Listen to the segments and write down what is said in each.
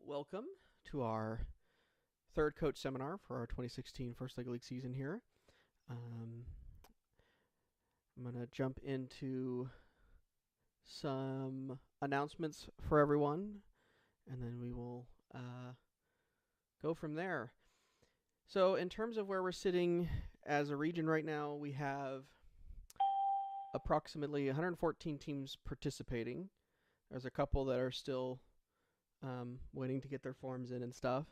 Welcome to our third coach seminar for our 2016 First League season here. I'm going to jump into some announcements for everyone, and then we will go from there. So in terms of where we're sitting as a region right now, we have approximately 114 teams participating. There's a couple that are still waiting to get their forms in and stuff.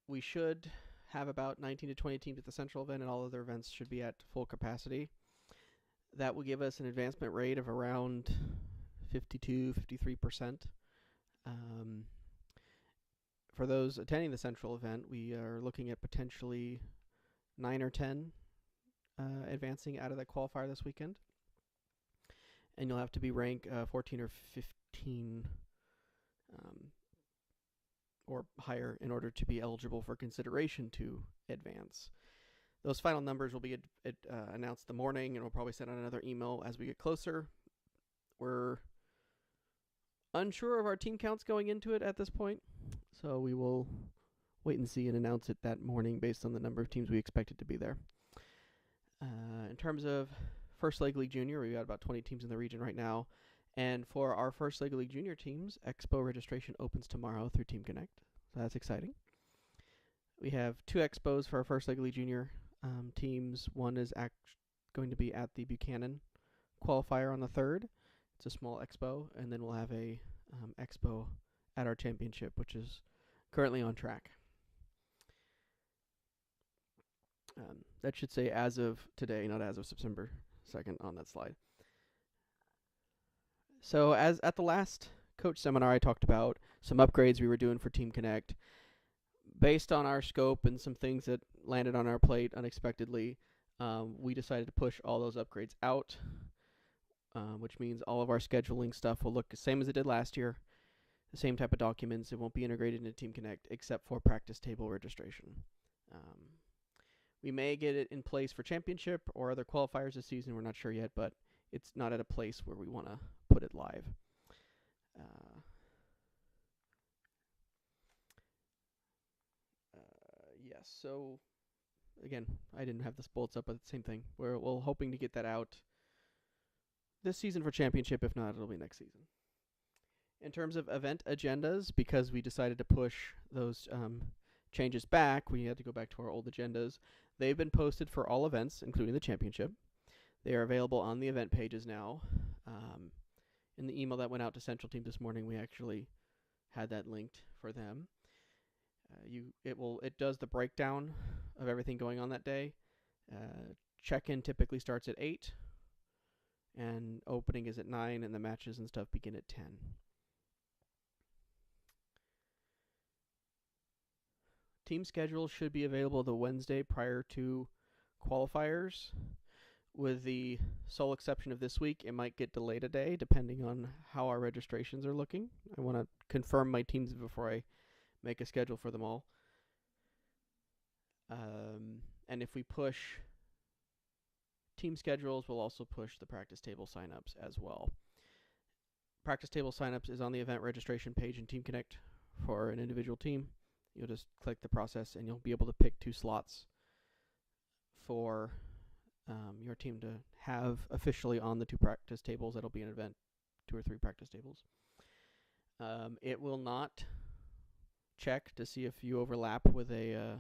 We should have about 19 to 20 teams at the central event, and all other events should be at full capacity. That will give us an advancement rate of around 52-53%. For those attending the central event, we are looking at potentially 9 or 10 advancing out of that qualifier this weekend. And you'll have to be rank 14 or 15 or higher in order to be eligible for consideration to advance. Those final numbers will be announced the morning, and we'll probably send out another email as we get closer. We're unsure of our team counts going into it at this point, so we will wait and see and announce it that morning based on the number of teams we expected to be there. In terms of First League Junior, we've got about 20 teams in the region right now. And for our First League Junior teams, Expo registration opens tomorrow through Team Connect. So that's exciting. We have 2 Expos for our First League Junior teams. One is going to be at the Buchanan qualifier on the 3rd. It's a small Expo. And then we'll have a Expo at our championship, which is currently on track. That should say as of today, not as of September 2nd on that slide. So as at the last coach seminar, I talked about some upgrades we were doing for Team Connect. Based on our scope and some things that landed on our plate unexpectedly, we decided to push all those upgrades out, which means all of our scheduling stuff will look the same as it did last year, the same type of documents. It won't be integrated into Team Connect except for practice table registration. We may get it in place for championship or other qualifiers this season. We're not sure yet, but it's not at a place where we want to put it live. Yes, so again, I didn't have the bullets up, but the same thing. We're hoping to get that out this season for championship. If not, it'll be next season. In terms of event agendas, because we decided to push those changes back, we had to go back to our old agendas. They've been posted for all events, including the championship. They are available on the event pages now. In the email that went out to Central Team this morning, we actually had that linked for them. It does the breakdown of everything going on that day. Check-in typically starts at 8, and opening is at 9, and the matches and stuff begin at 10. Team schedule should be available the Wednesday prior to qualifiers. With the sole exception of this week, it might get delayed a day depending on how our registrations are looking. I want to confirm my teams before I make a schedule for them all. And if we push team schedules, we'll also push the practice table signups as well. Practice table signups is on the event registration page in Team Connect for an individual team. You'll just click the process and you'll be able to pick 2 slots for your team to have officially on the 2 practice tables. That'll be an event, 2 or 3 practice tables. It will not check to see if you overlap with a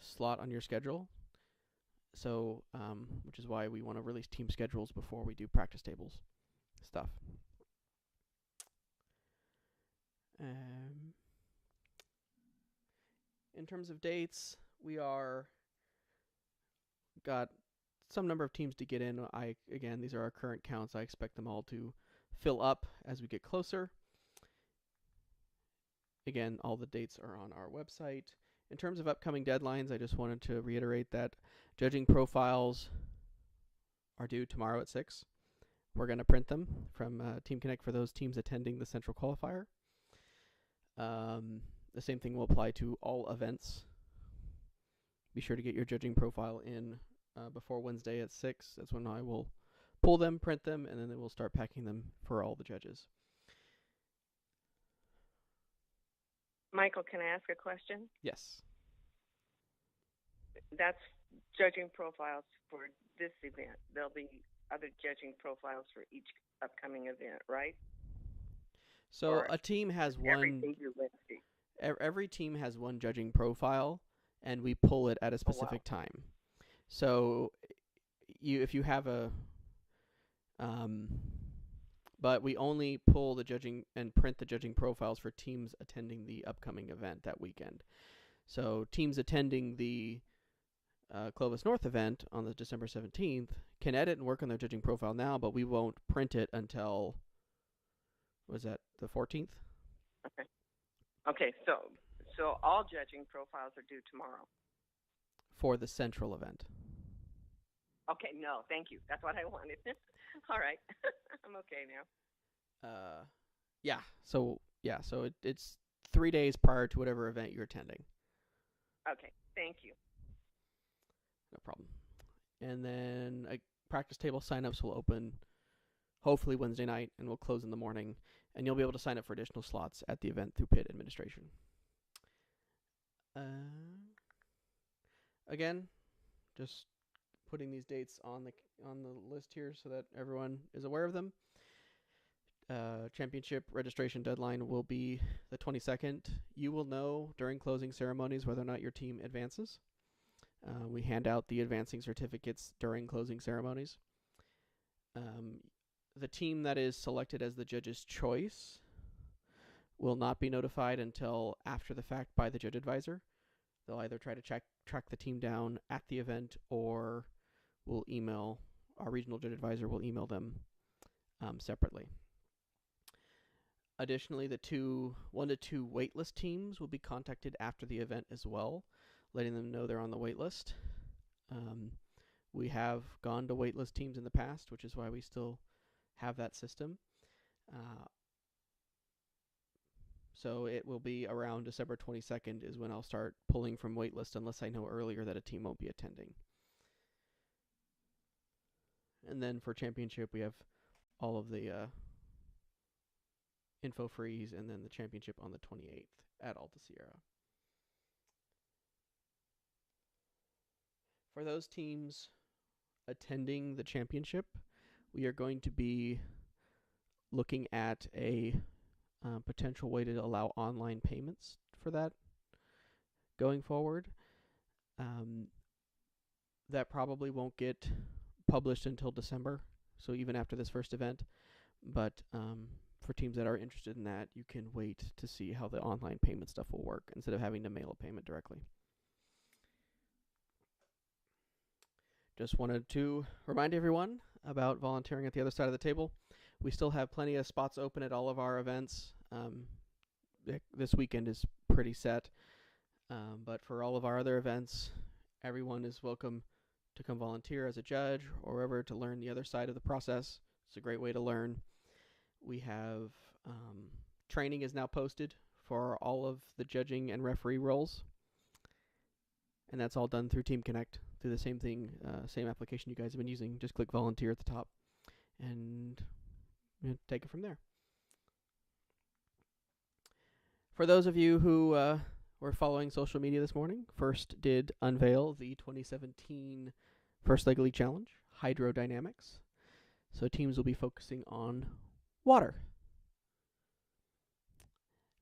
slot on your schedule. So, which is why we want to release team schedules before we do practice tables stuff. In terms of dates, we got some number of teams to get in. Again, these are our current counts. I expect them all to fill up as we get closer. Again, all the dates are on our website. In terms of upcoming deadlines, I just wanted to reiterate that judging profiles are due tomorrow at 6. We're going to print them from Team Connect for those teams attending the central qualifier. The same thing will apply to all events. Be sure to get your judging profile in before Wednesday at 6. That's when I will pull them, print them, and then we'll start packing them for all the judges. Michael, can I ask a question? Yes. That's judging profiles for this event. There'll be other judging profiles for each upcoming event, right? So Or a team has is one. everything you listed? Every team has one judging profile, and we pull it at a Oh, wow. specific time. So if you have a um, but we only pull the judging and print the judging profiles for teams attending the upcoming event that weekend. So teams attending the Clovis North event on the December 17th can edit and work on their judging profile now, but we won't print it until, was that the 14th? Okay. Okay. So all judging profiles are due tomorrow. For the central event. Okay. No, thank you. That's what I wanted. All right. I'm okay now. Uh, yeah. So it's 3 days prior to whatever event you're attending. Okay. Thank you. No problem. And then practice table signups will open hopefully Wednesday night and will close in the morning. And you'll be able to sign up for additional slots at the event through PIT administration. Again, just putting these dates on the list here so that everyone is aware of them. Championship registration deadline will be the 22nd. You will know during closing ceremonies whether or not your team advances. We hand out the advancing certificates during closing ceremonies. The team that is selected as the judge's choice will not be notified until after the fact by the judge advisor. They'll either try to track the team down at the event, or we'll email our regional judge advisor will email them separately. Additionally, the 1 to 2 waitlist teams will be contacted after the event as well, letting them know they're on the waitlist. We have gone to waitlist teams in the past, which is why we still have that system. So it will be around December 22nd is when I'll start pulling from waitlist, unless I know earlier that a team won't be attending. And then for championship, we have all of the info freeze, and then the championship on the 28th at Alta Sierra. For those teams attending the championship, we are going to be looking at a potential way to allow online payments for that going forward. That probably won't get published until December, so even after this first event. But for teams that are interested in that, you can wait to see how the online payment stuff will work instead of having to mail a payment directly. Just wanted to remind everyone about volunteering at the other side of the table. We still have plenty of spots open at all of our events. This weekend is pretty set. But for all of our other events, everyone is welcome to come volunteer as a judge or wherever to learn the other side of the process. It's a great way to learn. We have training is now posted for all of the judging and referee roles. And that's all done through Team Connect, through the same thing, same application you guys have been using. Just click volunteer at the top and take it from there. For those of you who were following social media this morning, First did unveil the 2017 First Leg League Challenge, Hydrodynamics. So teams will be focusing on water.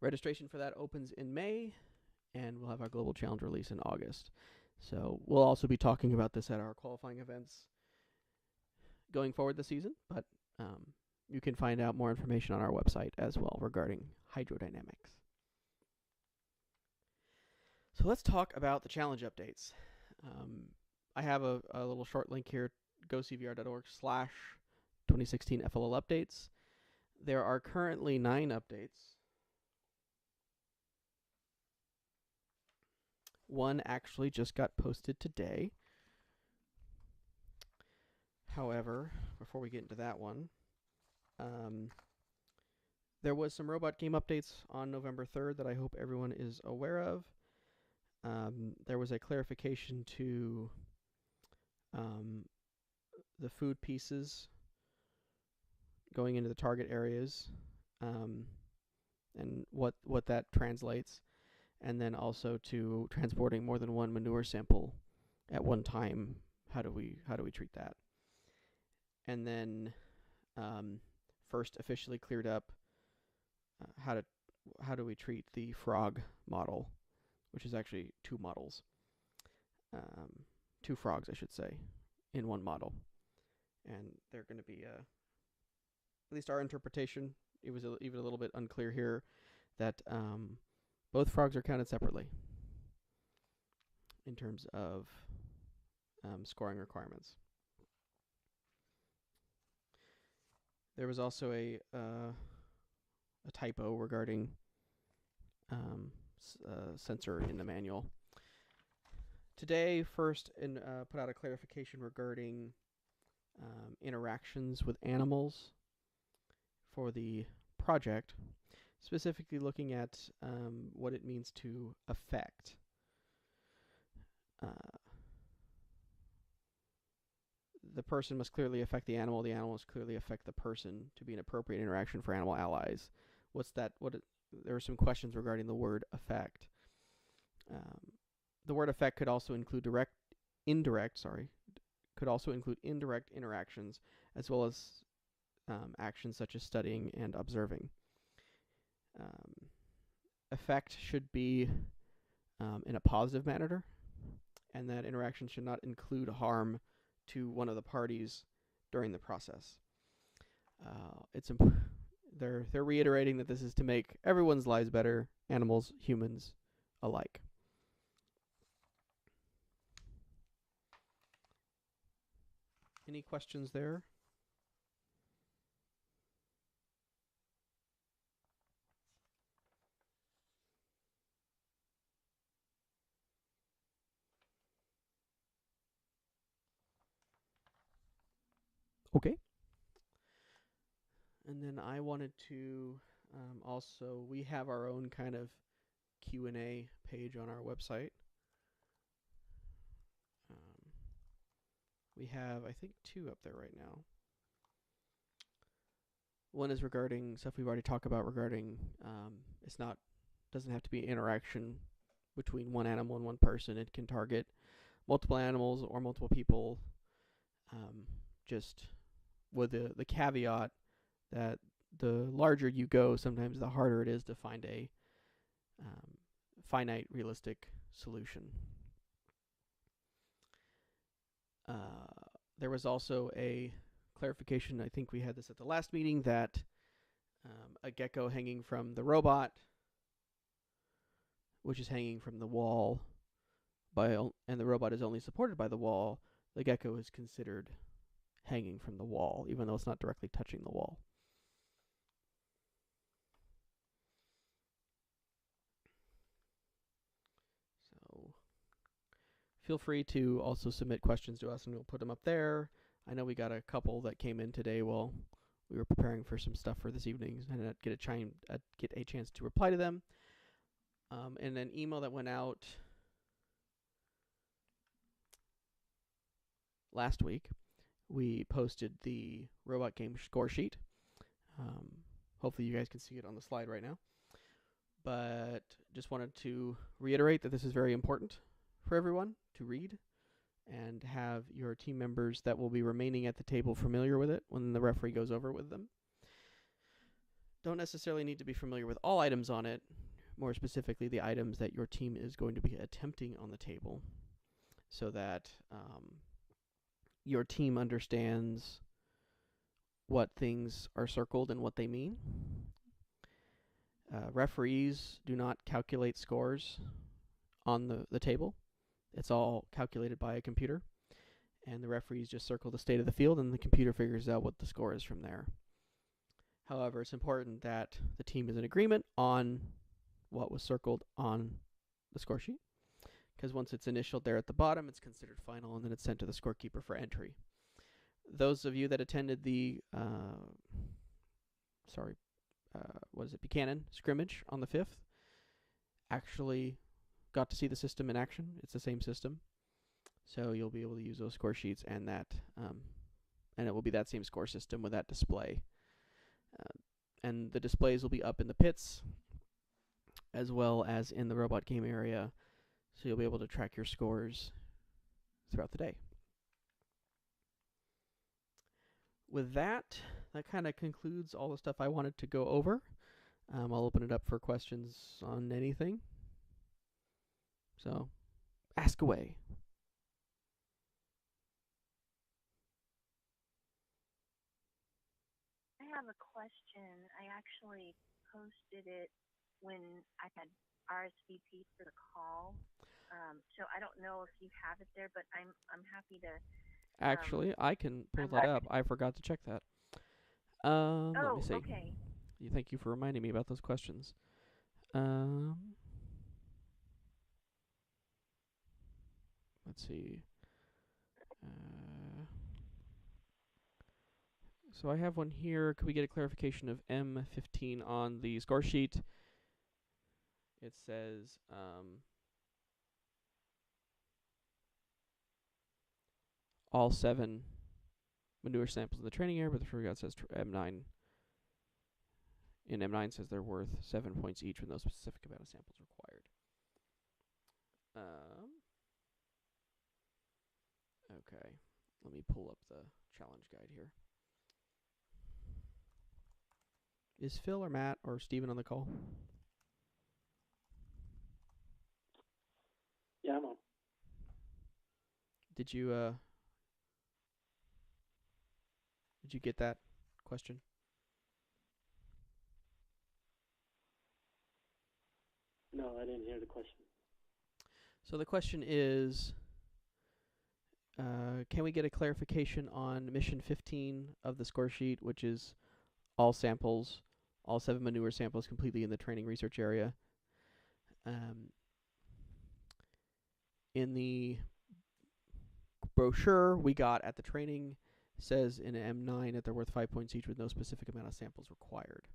Registration for that opens in May, and we'll have our Global Challenge release in August. So we'll also be talking about this at our qualifying events going forward this season, but you can find out more information on our website as well regarding hydrodynamics. So let's talk about the challenge updates. I have a little short link here, gocvr.org/2016 FLL updates. There are currently 9 updates. One actually just got posted today. However, before we get into that one, there was some robot game updates on November 3rd that I hope everyone is aware of. There was a clarification to the food pieces going into the target areas, and what that translates. and then also to transporting more than one manure sample at one time. How do we treat that? And then first officially cleared up how do we treat the frog model, which is actually two models, two frogs, I should say, in one model, and they're going to be at least our interpretation. It was even a little bit unclear here that both frogs are counted separately in terms of scoring requirements. There was also a typo regarding sensor in the manual. Today, first, put out a clarification regarding interactions with animals for the project, specifically looking at what it means to affect. The person must clearly affect the animal must clearly affect the person to be an appropriate interaction for animal allies. There are some questions regarding the word affect. The word affect could also include indirect interactions, as well as actions such as studying and observing. Affect should be in a positive manner, and that interaction should not include harm to one of the parties during the process. They're reiterating that this is to make everyone's lives better, animals, humans alike. Any questions there? Okay. And then I wanted to also, we have our own kind of Q&A page on our website. We have, I think, 2 up there right now. One is regarding stuff we've already talked about regarding doesn't have to be interaction between one animal and one person. It can target multiple animals or multiple people, just with the caveat that the larger you go, sometimes the harder it is to find a finite, realistic solution. There was also a clarification, I think we had this at the last meeting, that a gecko hanging from the robot, which is hanging from the wall, and the robot is only supported by the wall, the gecko is considered hanging from the wall, even though it's not directly touching the wall. So feel free to also submit questions to us, and we'll put them up there. I know we got a couple that came in today while we were preparing for some stuff for this evening, and I didn't get a chance to reply to them. In an email that went out last week, we posted the robot game score sheet. Hopefully you guys can see it on the slide right now. But just wanted to reiterate that this is very important for everyone to read and have your team members that will be remaining at the table familiar with it when the referee goes over with them. Don't necessarily need to be familiar with all items on it, more specifically the items that your team is going to be attempting on the table, so that your team understands what things are circled and what they mean. Referees do not calculate scores on the table. It's all calculated by a computer, and the referees just circle the state of the field, and the computer figures out what the score is from there. However, it's important that the team is in agreement on what was circled on the score sheet, because once it's initialed there at the bottom, it's considered final, and then it's sent to the scorekeeper for entry. Those of you that attended the Buchanan scrimmage on the 5th actually got to see the system in action. It's the same system, so you'll be able to use those score sheets and and it will be that same score system with that display. And the displays will be up in the pits as well as in the robot game area, so you'll be able to track your scores throughout the day. With that, that kind of concludes all the stuff I wanted to go over. I'll open it up for questions on anything. So, ask away. I have a question. I actually posted it when I had RSVP for the call. So I don't know if you have it there, but I'm happy to. Actually, I can pull I'm that up. I forgot to check that. Let me see. Okay. Thank you for reminding me about those questions. Let's see. So I have one here. Could we get a clarification of M15 on the score sheet? It says all 7 manure samples in the training area, but the figure says M9. In M9 says they're worth 7 points each with no specific amount of samples required. Okay, let me pull up the challenge guide here. Is Phil or Matt or Steven on the call? Yeah, I'm on. Did you get that question? No, I didn't hear the question. So the question is, can we get a clarification on mission 15 of the score sheet, which is all samples, all 7 manure samples completely in the training research area? In the brochure we got at the training, says in M9 that they're worth 5 points each with no specific amount of samples required.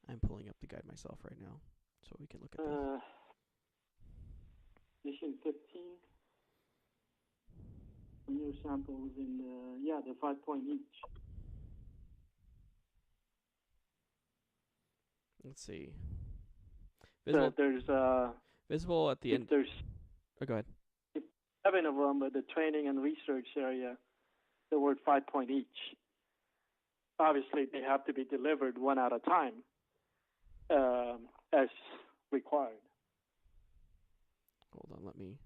I'm pulling up the guide myself right now, so we can look at this. Mission 15. New samples in they're 5 point each. Let's see. Visible at the end. There's go ahead. 7 of them, but the training and research area, they're worth 5 point each. Obviously, they have to be delivered one at a time, as required. Hold on, let me.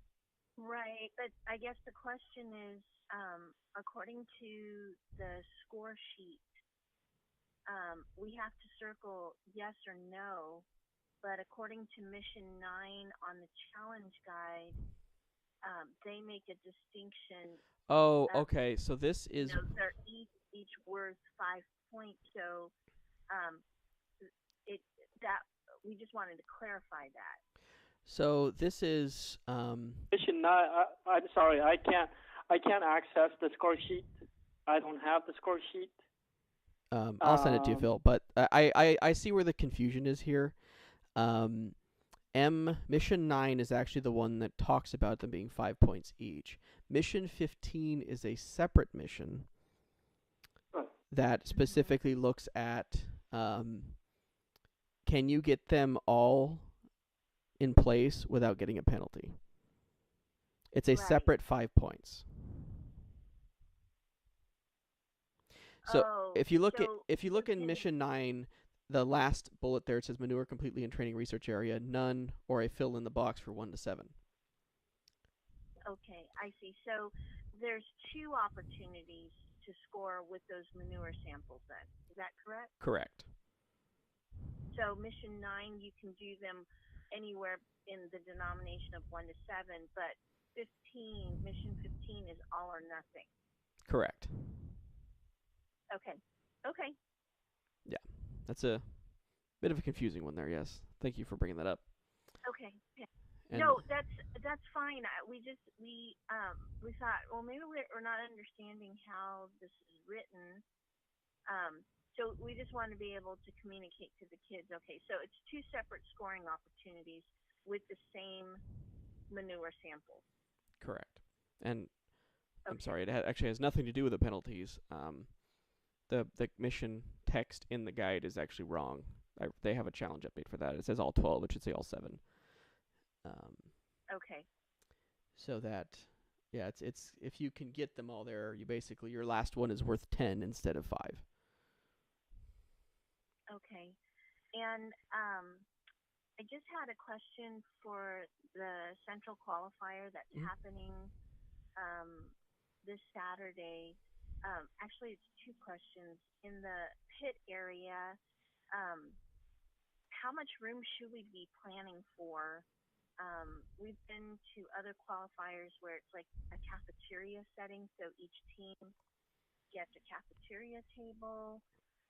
Right, but I guess the question is, according to the score sheet, we have to circle yes or no, but according to mission 9 on the challenge guide, they make a distinction. Oh, okay. So this is. They're each worth 5 points. So, we just wanted to clarify that. So this is mission 9. I'm sorry, I can't access the score sheet. I don't have the score sheet. I'll send it to you, Phil. But I see where the confusion is here. Mission 9 is actually the one that talks about them being 5 points each. Mission 15 is a separate mission that specifically looks at can you get them all in place without getting a penalty. It's a separate 5 points. So if you look in mission 9, the last bullet there, it says manure completely in training research area, none, or a fill in the box for 1 to 7. Okay, I see. So there's 2 opportunities to score with those manure samples then. Is that correct? Correct. So mission 9, you can do them anywhere in the denomination of 1 to 7, but mission 15 is all or nothing. Correct. Okay. Yeah, that's a bit of a confusing one there. Yes, thank you for bringing that up. Okay. Yeah. No, that's fine. We thought, well, maybe we're not understanding how this is written. So we just want to be able to communicate to the kids. Okay, so it's 2 separate scoring opportunities with the same manure samples. Correct. And I'm sorry, it actually has nothing to do with the penalties. The mission text in the guide is actually wrong. they have a challenge update for that. It says all 12. It should say all 7. Okay. So that, yeah, it's if you can get them all there, you basically your last one is worth 10 instead of 5. Okay. And I just had a question for the central qualifier that's happening this Saturday. Actually, it's 2 questions. In the pit area, how much room should we be planning for? We've been to other qualifiers where it's like a cafeteria setting, so each team gets a cafeteria table.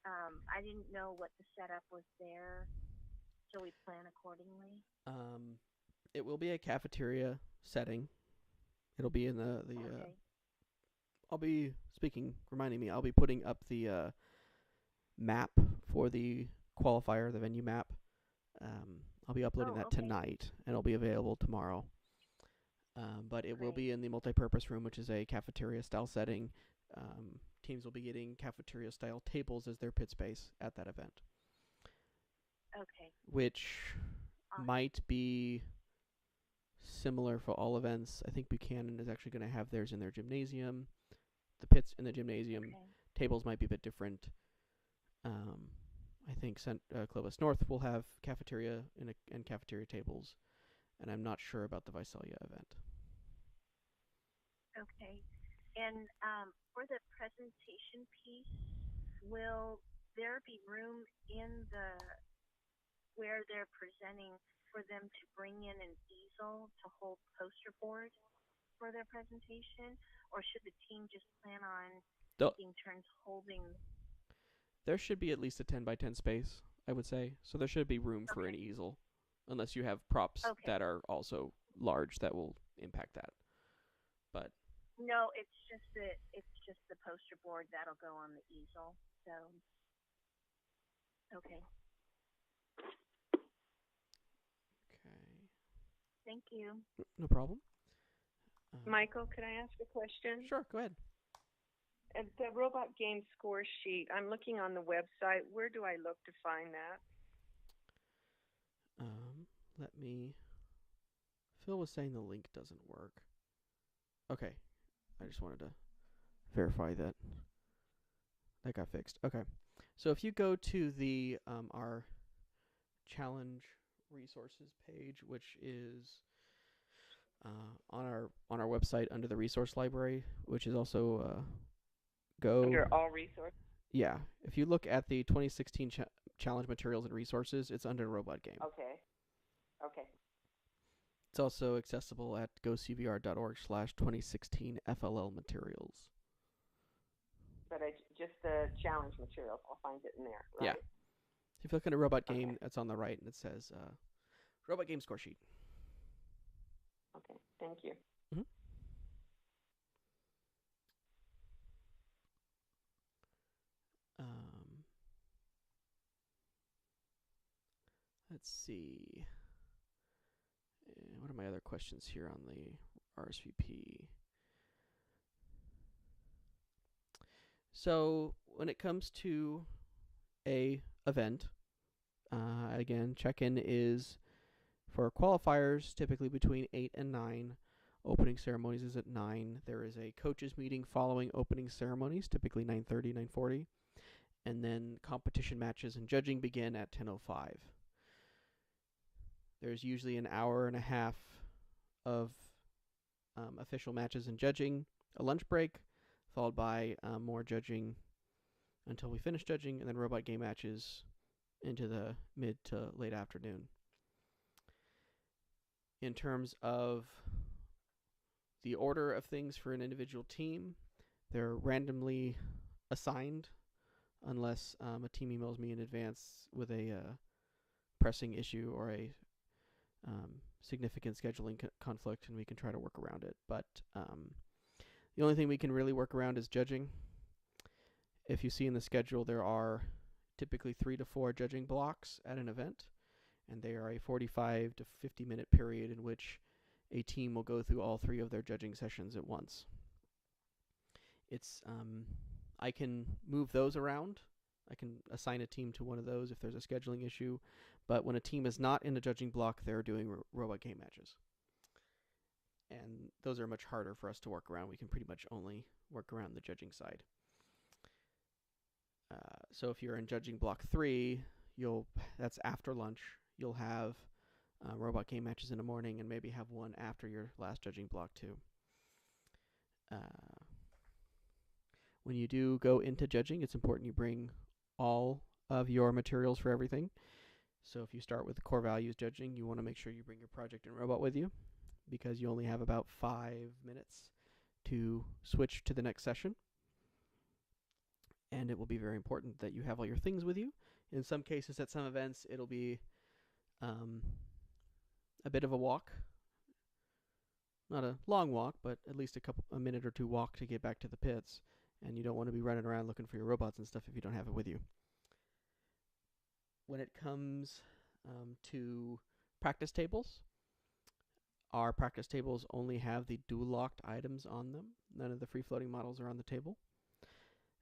I didn't know what the setup was there, so we plan accordingly. It will be a cafeteria setting. It'll be in the Okay. I'll be reminding me, I'll be putting up the map for the qualifier, the venue map. I'll be uploading that tonight, and it'll be available tomorrow. But it will be in the multipurpose room, which is a cafeteria-style setting. Teams will be getting cafeteria-style tables as their pit space at that event. Okay. Which might be similar for all events. I think Buchanan is actually going to have theirs in their gymnasium. The pits in the gymnasium. Okay. Tables might be a bit different. I think Clovis North will have cafeteria and cafeteria tables, and I'm not sure about the Visalia event. Okay. And for the presentation piece, will there be room in the where they're presenting for them to bring in an easel to hold poster board for their presentation, or should the team just plan on taking turns holding? There should be at least a 10 by 10 space, I would say. So there should be room for an easel, unless you have props that are also large that will impact that. But no, it's just the poster board that'll go on the easel. So okay. Thank you. No problem. Michael, could I ask a question? Sure, go ahead. The robot game score sheet, I'm looking on the website. Where do I look to find that? Let me... Phil was saying the link doesn't work. Okay. I just wanted to verify that got fixed. Okay. So if you go to the our challenge resources page, which is on our website under the resource library, which is also go under all resources. Yeah, if you look at the 2016 challenge materials and resources, it's under robot game. Okay. It's also accessible at gocvr.org/2016 FLL materials. But just the challenge materials, I'll find it in there, right? Yeah. If you look under robot game, that's on the right, and it says robot game score sheet. Okay, thank you. Mm-hmm. Let's see. What are my other questions here on the RSVP? So when it comes to a event, again, check-in is for qualifiers typically between 8 and 9. Opening ceremonies is at 9. There is a coaches meeting following opening ceremonies, typically 9:30, 9:40. And then competition matches and judging begin at 10:05. There's usually an hour and a half of official matches and judging, a lunch break, followed by more judging until we finish judging, and then robot game matches into the mid to late afternoon. In terms of the order of things for an individual team, they're randomly assigned unless a team emails me in advance with a pressing issue or a significant scheduling conflict, and we can try to work around it. But the only thing we can really work around is judging. If you see in the schedule, there are typically 3 to 4 judging blocks at an event, and they are a 45 to 50 minute period in which a team will go through all 3 of their judging sessions at once. It's I can move those around I can assign a team to one of those if there's a scheduling issue. But when a team is not in a judging block, they're doing robot game matches. And those are much harder for us to work around. We can pretty much only work around the judging side. So if you're in judging block 3, that's after lunch. You'll have robot game matches in the morning and maybe have one after your last judging block too. When you do go into judging, it's important you bring all of your materials for everything. So if you start with the core values judging, you want to make sure you bring your project and robot with you, because you only have about 5 minutes to switch to the next session. And it will be very important that you have all your things with you. In some cases, at some events, it'll be a bit of a walk. Not a long walk, but at least a minute or two walk to get back to the pits. And you don't want to be running around looking for your robots and stuff if you don't have it with you. When it comes to practice tables, our practice tables only have the dual-locked items on them. None of the free-floating models are on the table.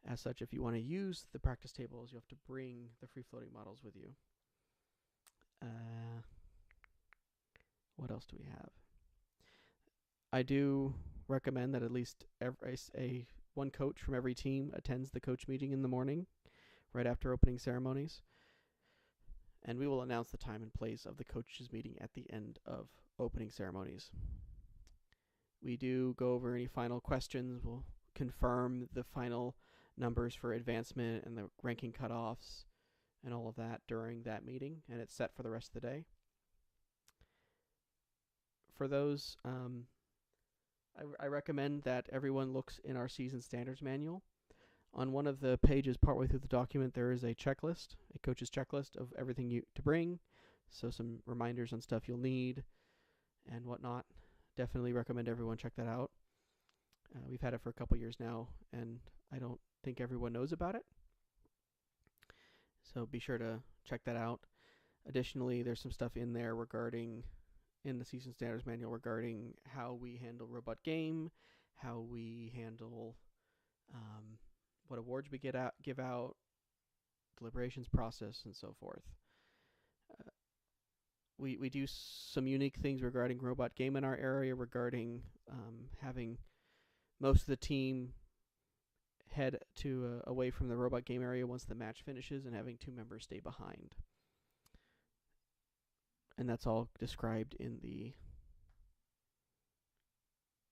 As such, if you want to use the practice tables, you have to bring the free-floating models with you. What else do we have? I do recommend that at least one coach from every team attends the coach meeting in the morning, right after opening ceremonies. And we will announce the time and place of the coaches meeting at the end of opening ceremonies. We do go over any final questions. We'll confirm the final numbers for advancement and the ranking cutoffs and all of that during that meeting, and it's set for the rest of the day. For those, I recommend that everyone looks in our season standards manual. On one of the pages partway through the document, there is a checklist, a coach's checklist of everything to bring. So some reminders on stuff you'll need and whatnot. Definitely recommend everyone check that out. We've had it for a couple years now, and I don't think everyone knows about it. So be sure to check that out. Additionally, there's some stuff in there in the season standards manual regarding how we handle robot game, how we handle what awards we give out, deliberations process, and so forth. We do some unique things regarding robot game in our area, regarding having most of the team head to away from the robot game area once the match finishes, and having 2 members stay behind. And that's all described in the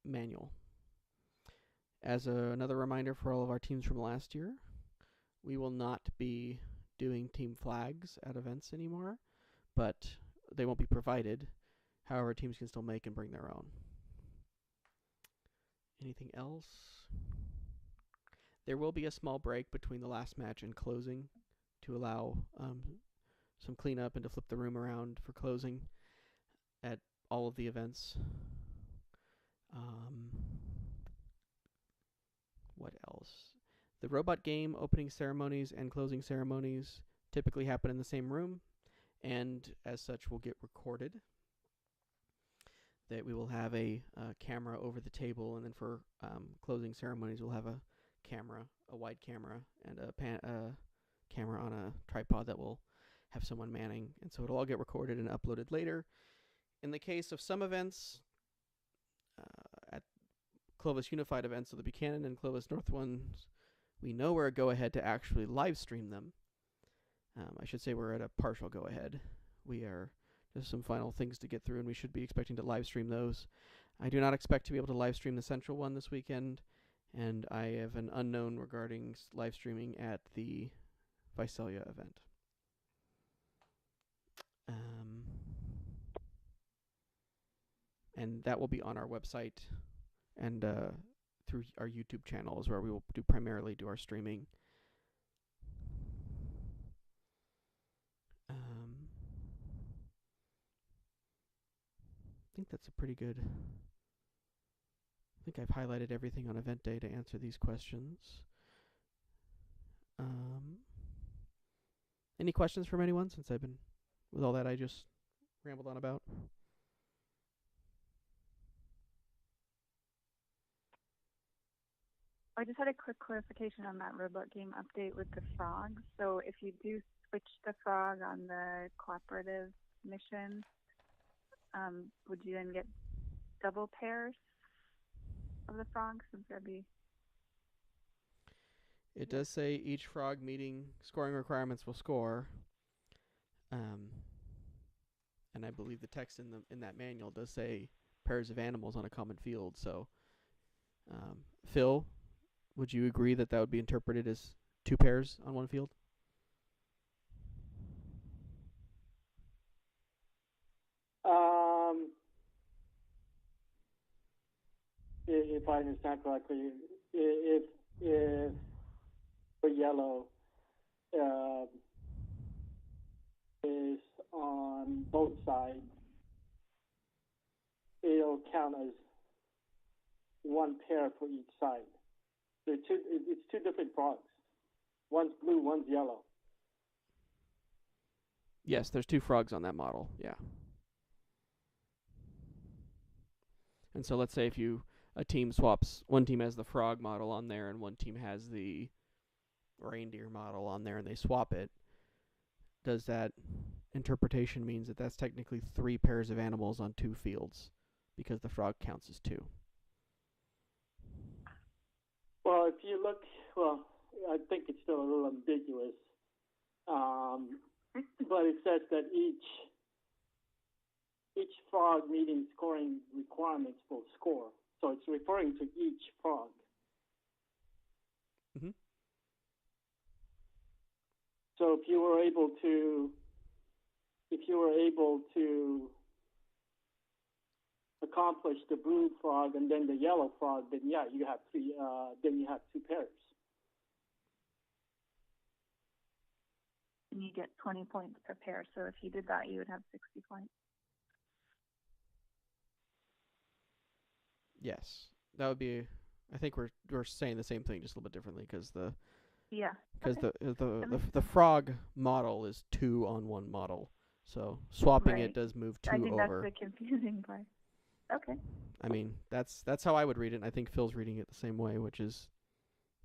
manual. As another reminder for all of our teams from last year, we will not be doing team flags at events anymore, but they won't be provided. However, teams can still make and bring their own. Anything else? There will be a small break between the last match and closing to allow some cleanup and to flip the room around for closing at all of the events. What else? The robot game opening ceremonies and closing ceremonies typically happen in the same room, and as such will get recorded. That we will have a camera over the table, and then for closing ceremonies we'll have a wide camera, and a camera on a tripod that will have someone manning, and so it'll all get recorded and uploaded later. In the case of some events, at Clovis Unified events, so the Buchanan and Clovis North ones, we know we're a go-ahead to actually live stream them. I should say we're at a partial go-ahead. We are just some final things to get through, and we should be expecting to live stream those. I do not expect to be able to live stream the Central one this weekend, and I have an unknown regarding live streaming at the Visalia event. And that will be on our website and through our YouTube channels, where we will primarily do our streaming. I think that's a pretty good... I think I've highlighted everything on event day to answer these questions. Any questions from anyone since I've been with all that I just rambled on about? I just had a quick clarification on that robot game update with the frogs. So if you do switch the frog on the cooperative mission, would you then get double pairs of the frogs? Would that be? It does say each frog meeting scoring requirements will score. And I believe the text in that manual does say pairs of animals on a common field. So, Phil, would you agree that would be interpreted as 2 pairs on one field? If I understand correctly, if for yellow is on both sides, it'll count as 1 pair for each side. It's 2 different frogs. One's blue, one's yellow. Yes, there's 2 frogs on that model. Yeah. And so let's say if a team swaps, one team has the frog model on there and one team has the reindeer model on there and they swap it, does that interpretation means that that's technically 3 pairs of animals on 2 fields because the frog counts as 2? Well, if you look, I think it's still a little ambiguous, but it says that each frog meeting scoring requirements will score. So it's referring to each frog. Mm-hmm. So if you were able to accomplish the blue frog and then the yellow frog, then yeah, you have 3. Then you have 2 pairs. And you get 20 points per pair. So if you did that, you would have 60 points. Yes, that would be. I think we're saying the same thing, just a little bit differently, because the frog model is 2 on 1 model, so swapping it does move 2 over. I think that's the confusing part. Okay. I mean, that's how I would read it, and I think Phil's reading it the same way, which is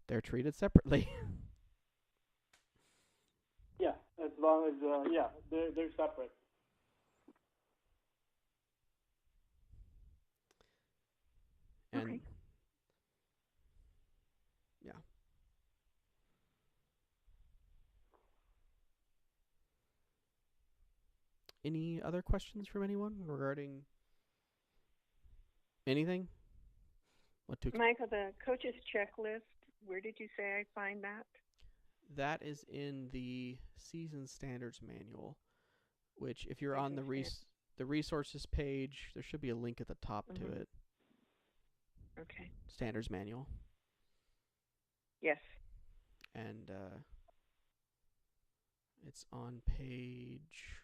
they're separately. Yeah, as long as they're separate. And okay. Yeah. Any other questions from anyone regarding anything? Michael, the coach's checklist, where did you say I find that? That is in the Season Standards Manual, which if you're on the resources page, there should be a link at the top to it. Okay. Standards Manual. Yes. And it's on page...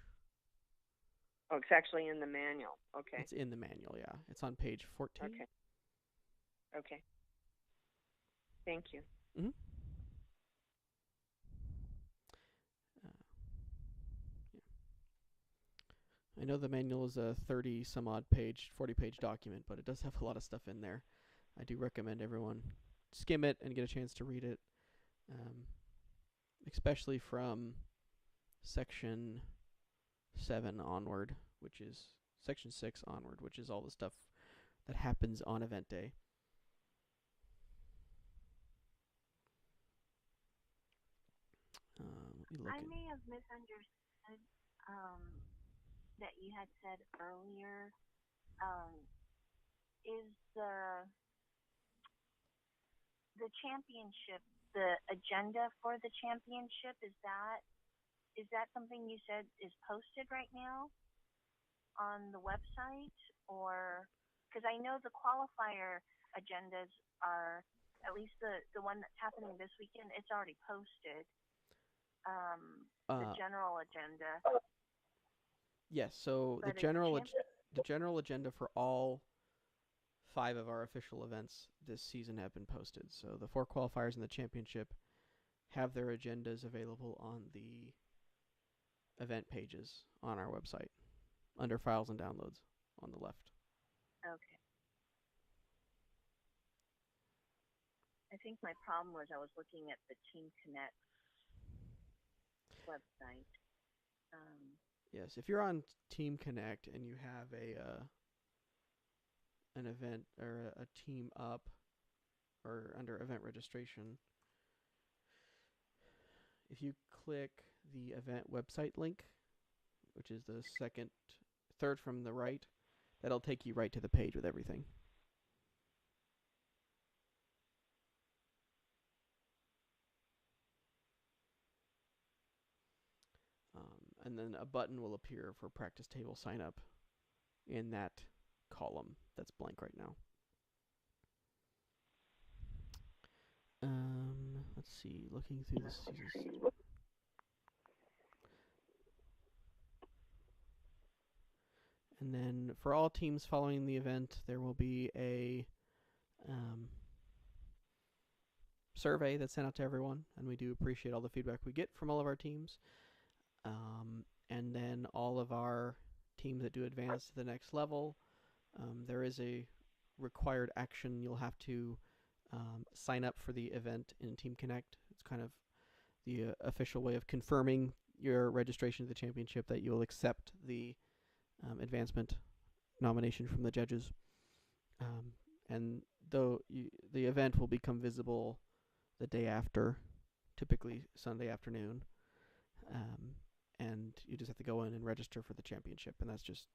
Oh, it's actually in the manual. Okay. It's in the manual, yeah. It's on page 14. Okay. Thank you. Mm-hmm. I know the manual is a 30-some-odd page, 40-page document, but it does have a lot of stuff in there. I do recommend everyone skim it and get a chance to read it, especially from Section 7 onward, which is Section 6 onward, which is all the stuff that happens on event day. I may have misunderstood that you had said earlier. Is the championship, the agenda for the championship, is that something you said is posted right now on the website? Or because I know the qualifier agendas are, at least the one that's happening this weekend, it's already posted. The general agenda. Yes, so the general agenda for all 5 of our official events this season have been posted. So the 4 qualifiers in the championship have their agendas available on the event pages on our website under files and downloads on the left. Okay. I think my problem was I was looking at the Team Connect website. Yes, if you're on Team Connect and you have an event or a team up or under event registration, if you click the event website link, which is the third from the right, that'll take you right to the page with everything. And then a button will appear for practice table sign up in that column that's blank right now. Let's see, looking through the seasons. And then for all teams following the event, there will be a survey that's sent out to everyone, and we do appreciate all the feedback we get from all of our teams. And then all of our teams that do advance to the next level, there is a required action. You'll have to sign up for the event in Team Connect. It's kind of the official way of confirming your registration to the championship that you'll accept the advancement nomination from the judges. And though the event will become visible the day after, typically Sunday afternoon, and you just have to go in and register for the championship, and that's just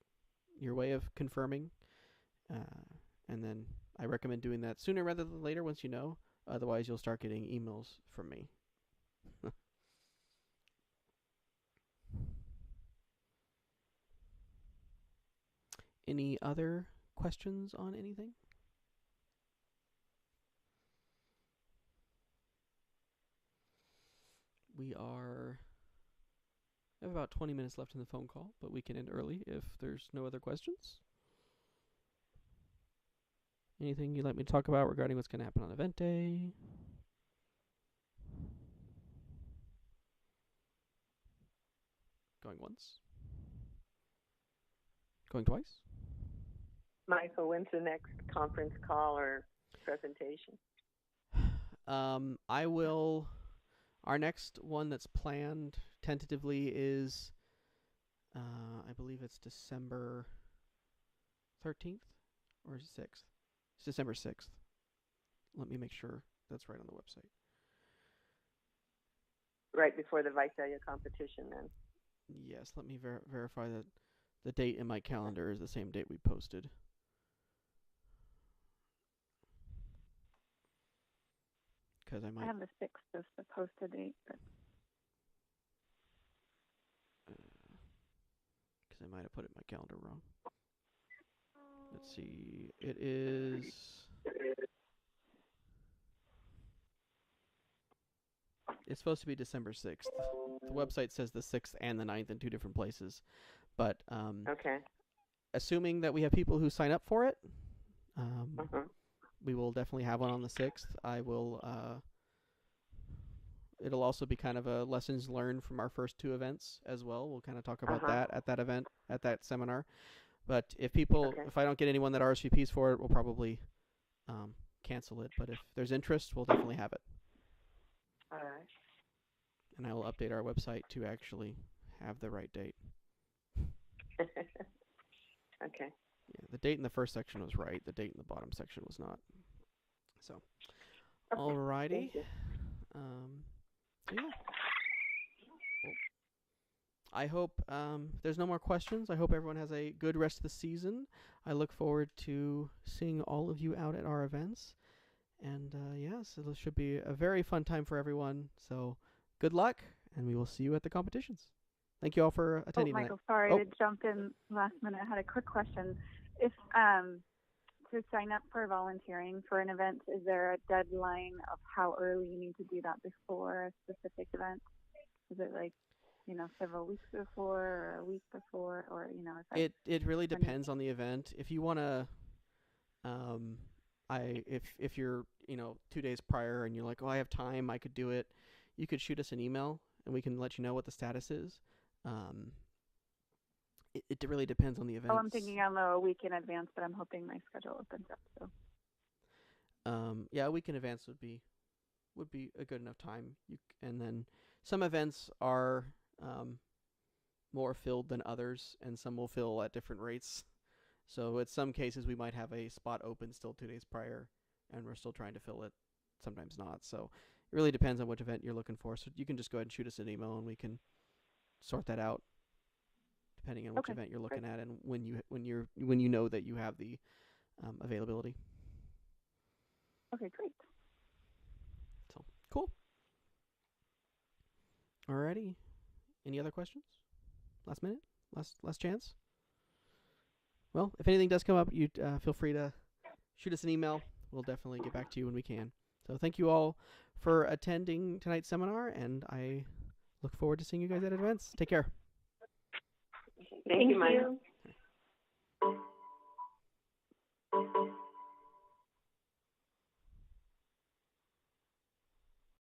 your way of confirming. And then I recommend doing that sooner rather than later once you know. Otherwise, you'll start getting emails from me. Any other questions on anything? We have about 20 minutes left in the phone call, but we can end early if there's no other questions. Anything you'd like me to talk about regarding what's going to happen on event day? Going once? Going twice? Michael, when's the next conference call or presentation? Our next one that's planned tentatively is, I believe it's December 13th or 6th. It's December 6th. Let me make sure that's right on the website. Right before the Visalia competition, then? Yes, let me verify that the date in my calendar is the same date we posted. Because I have the 6th as the posted date, but because I might have put it in my calendar wrong. Let's see. It is. It's supposed to be December 6th. The website says the 6th and the 9th in two different places. But okay. Assuming that we have people who sign up for it, we will definitely have one on the 6th. I will. It'll also be kind of a lessons learned from our first two events as well. We'll kind of talk about that at that event, at that seminar. But if I don't get anyone that RSVPs for it, we'll probably cancel it. But if there's interest, we'll definitely have it. All right. And I will update our website to actually have the right date. Okay. Yeah, the date in the first section was right. The date in the bottom section was not. So, okay. Alrighty. Yeah. Well, I hope there's no more questions. I hope everyone has a good rest of the season. I look forward to seeing all of you out at our events. And yes, it should be a very fun time for everyone. So good luck, and we will see you at the competitions. Thank you all for attending. Michael, sorry to jump in last minute. I had a quick question. If to sign up for volunteering for an event, is there a deadline of how early you need to do that before a specific event? Is it like, several weeks before or a week before, or it really depends on the event. If you want to, if you're 2 days prior and you're like, oh, I have time, I could do it. You could shoot us an email and we can let you know what the status is. It really depends on the event. I'm thinking I'll know a week in advance, but I'm hoping my schedule opens up. Yeah, a week in advance would be a good enough time. And then some events are more filled than others, and some will fill at different rates. So in some cases, we might have a spot open still 2 days prior, and we're still trying to fill it. Sometimes not. So it really depends on which event you're looking for. So you can just go ahead and shoot us an email, and we can sort that out depending on which event you're looking at and when you know that you have the availability. Okay, great. So cool. Alrighty. Any other questions? Last minute? Last chance? Well, if anything does come up, you feel free to shoot us an email. We'll definitely get back to you when we can. So thank you all for attending tonight's seminar, and I look forward to seeing you guys at events. Take care. Thank you, Mike.